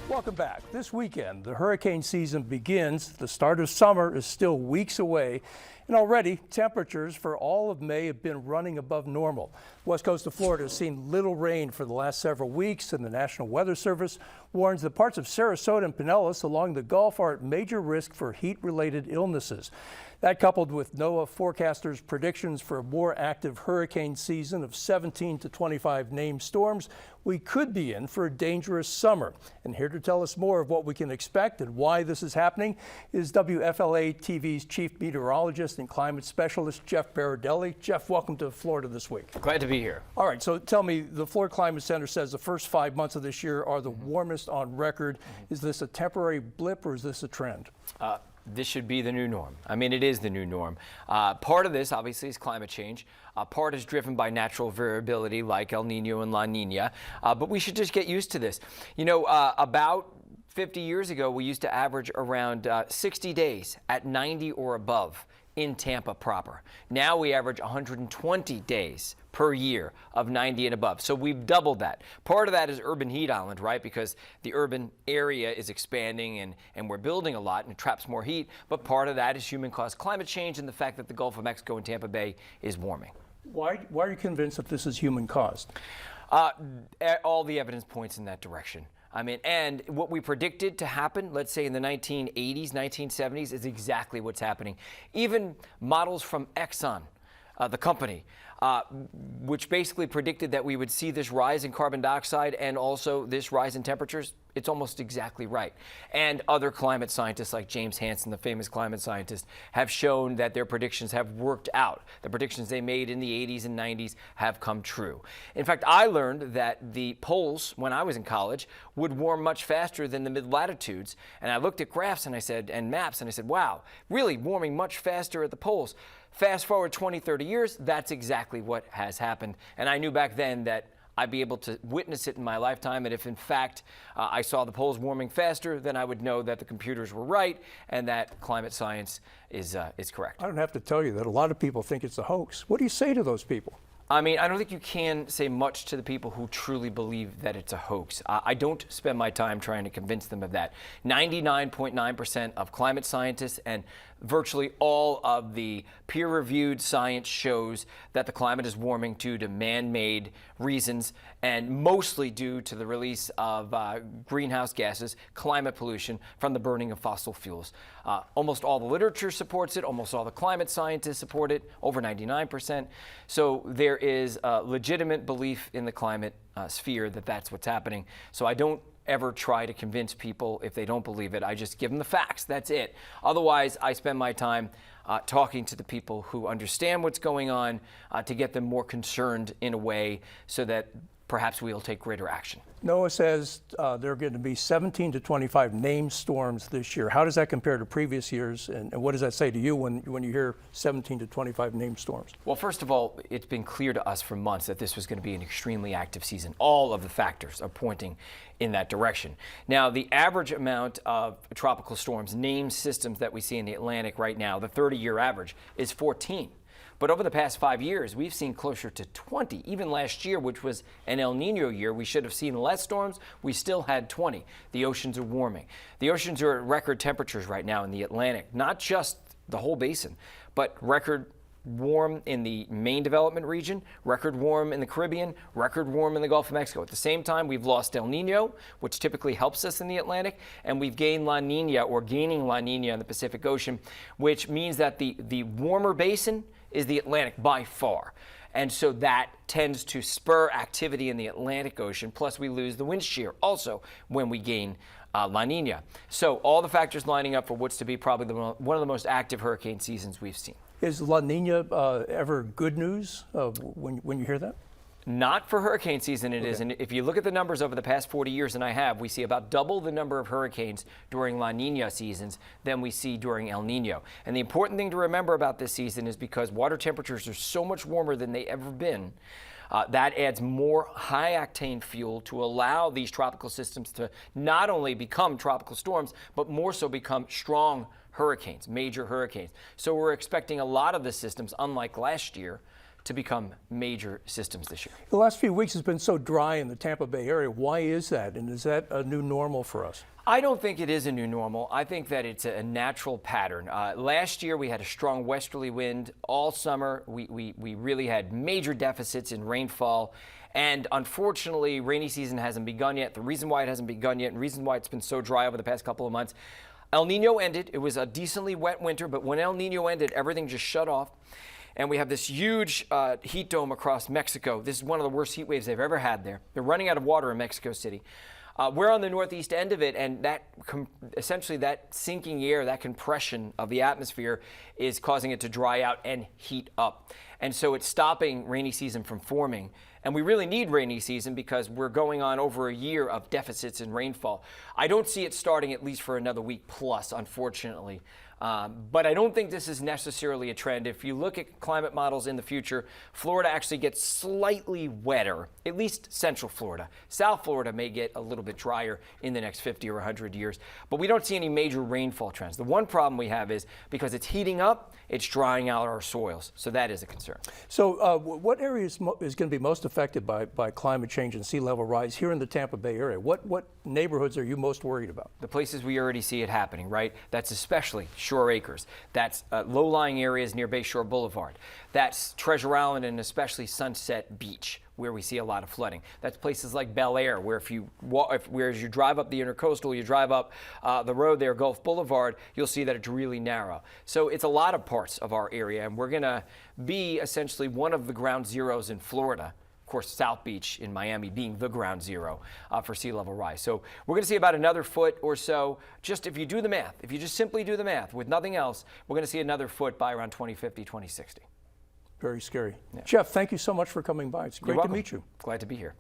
Welcome back. This weekend, the hurricane season begins. The start of summer is still weeks away, and already temperatures for all of May have been running above normal. West coast of Florida has seen little rain for the last several weeks, and the National Weather Service warns that parts of Sarasota and Pinellas along the Gulf are at major risk for heat-related illnesses. That, coupled with NOAA forecasters' predictions for a more active hurricane season of 17 to 25 named storms, we could be in for a dangerous summer. And here to tell us more of what we can expect and why this is happening is WFLA TV's chief meteorologist and climate specialist, Jeff Berardelli. Jeff, welcome to Florida this week. Glad to be here. All right, so tell me, the Florida Climate Center says the first 5 months of this year are the warmest on record. Is this a temporary blip or is this a trend? This should be the new norm. I mean, it is the new norm. Part of this, obviously, is climate change. Part is driven by natural variability like El Nino and La Nina. But we should just get used to this. You know, about 50 years ago, we used to average around 60 days at 90 or above in Tampa proper. Now we average 120 days per year of 90 and above. So we've doubled that. Part of that is urban heat island, right? Because the urban area is expanding and we're building a lot and it traps more heat. But part of that is human-caused climate change and the fact that the Gulf of Mexico and Tampa Bay is warming. Why are you convinced that this is human-caused? All the evidence points in that direction. I mean, and what we predicted to happen, let's say in the 1980s, 1970s, is exactly what's happening. Even models from Exxon, the company, which basically predicted that we would see this rise in carbon dioxide and also this rise in temperatures, it's almost exactly right. And other climate scientists like James Hansen, the famous climate scientist, have shown that their predictions have worked out. The predictions they made in the 80s and 90s have come true. In fact, I learned that the poles, when I was in college, would warm much faster than the mid-latitudes. And I looked at graphs and I said, and maps, and I said, wow, really warming much faster at the poles. Fast forward 20, 30 years, that's exactly what has happened. And I knew back then that I'd be able to witness it in my lifetime, and if in fact I saw the poles warming faster, then I would know that the computers were right and that climate science is correct. I don't have to tell you that a lot of people think it's a hoax. What do you say to those people? I mean, I don't think you can say much to the people who truly believe that it's a hoax. I don't spend my time trying to convince them of that. 99.9% of climate scientists and virtually all of the peer-reviewed science shows that the climate is warming due to man-made reasons and mostly due to the release of greenhouse gases, climate pollution from the burning of fossil fuels. Almost all the literature supports it. Almost all the climate scientists support it, over 99%. So there is a legitimate belief in the climate sphere that that's what's happening. So I don't ever try to convince people if they don't believe it. I just give them the facts. That's it. Otherwise, I spend my time talking to the people who understand what's going on to get them more concerned in a way so that perhaps we'll take greater action. NOAA says there are going to be 17 to 25 named storms this year. How does that compare to previous years, and what does that say to you when you hear 17 to 25 named storms? Well, first of all, it's been clear to us for months that this was going to be an extremely active season. All of the factors are pointing in that direction. Now, the average amount of tropical storms, named systems that we see in the Atlantic right now, the 30-year average is 14. But over the past 5 years, we've seen closer to 20. Even last year, which was an El Nino year, we should have seen less storms. We still had 20. The oceans are warming. The oceans are at record temperatures right now in the Atlantic, not just the whole basin, but record warm in the main development region, record warm in the Caribbean, record warm in the Gulf of Mexico. At the same time, we've lost El Nino, which typically helps us in the Atlantic, and we've gained La Nina, or gaining La Nina in the Pacific Ocean, which means that the warmer basin is the Atlantic by far. And so that tends to spur activity in the Atlantic Ocean. Plus, we lose the wind shear also when we gain La Nina. So all the factors lining up for what's to be probably one of the most active hurricane seasons we've seen. Is La Nina ever good news when you hear that? Not for hurricane season it is. And if you look at the numbers over the past 40 years, and I have, we see about double the number of hurricanes during La Nina seasons than we see during El Nino. And the important thing to remember about this season is because water temperatures are so much warmer than they ever been, that adds more high-octane fuel to allow these tropical systems to not only become tropical storms, but more so become strong hurricanes, major hurricanes. So we're expecting a lot of the systems, unlike last year, to become major systems this year. The last few weeks has been so dry in the Tampa Bay area. Why is that? And is that a new normal for us? I don't think it is a new normal. I think that it's a natural pattern. Last year we had a strong westerly wind all summer. We really had major deficits in rainfall. And unfortunately, rainy season hasn't begun yet. The reason why it hasn't begun yet and the reason why it's been so dry over the past couple of months, El Nino ended. It was a decently wet winter, but when El Nino ended, everything just shut off. And we have this huge heat dome across Mexico. This is one of the worst heat waves they've ever had there. They're running out of water in Mexico City. We're on the northeast end of it, and essentially that sinking air, that compression of the atmosphere is causing it to dry out and heat up. And so it's stopping rainy season from forming. And we really need rainy season because we're going on over a year of deficits in rainfall. I don't see it starting at least for another week plus, unfortunately. But I don't think this is necessarily a trend. If you look at climate models in the future, Florida actually gets slightly wetter, at least central Florida. South Florida may get a little bit drier in the next 50 or 100 years, but we don't see any major rainfall trends. The one problem we have is because it's heating up, it's drying out our soils. So that is a concern. So what area is going to be most affected by climate change and sea level rise here in the Tampa Bay area? What neighborhoods are you most worried about? The places we already see it happening, right? That's especially Shore Acres. That's low-lying areas near Bayshore Boulevard. That's Treasure Island and especially Sunset Beach, where we see a lot of flooding. That's places like Bel Air, where as you drive up the Intercoastal, you drive up the road there, Gulf Boulevard, you'll see that it's really narrow. So it's a lot of parts of our area, and we're going to be essentially one of the ground zeros in Florida. Of course, South Beach in Miami being the ground zero for sea level rise. So we're going to see about another foot or so. Just if you do the math, if you just simply do the math with nothing else, we're going to see another foot by around 2050, 2060. Very scary. Yeah. Jeff, thank you so much for coming by. It's great to meet you. Glad to be here.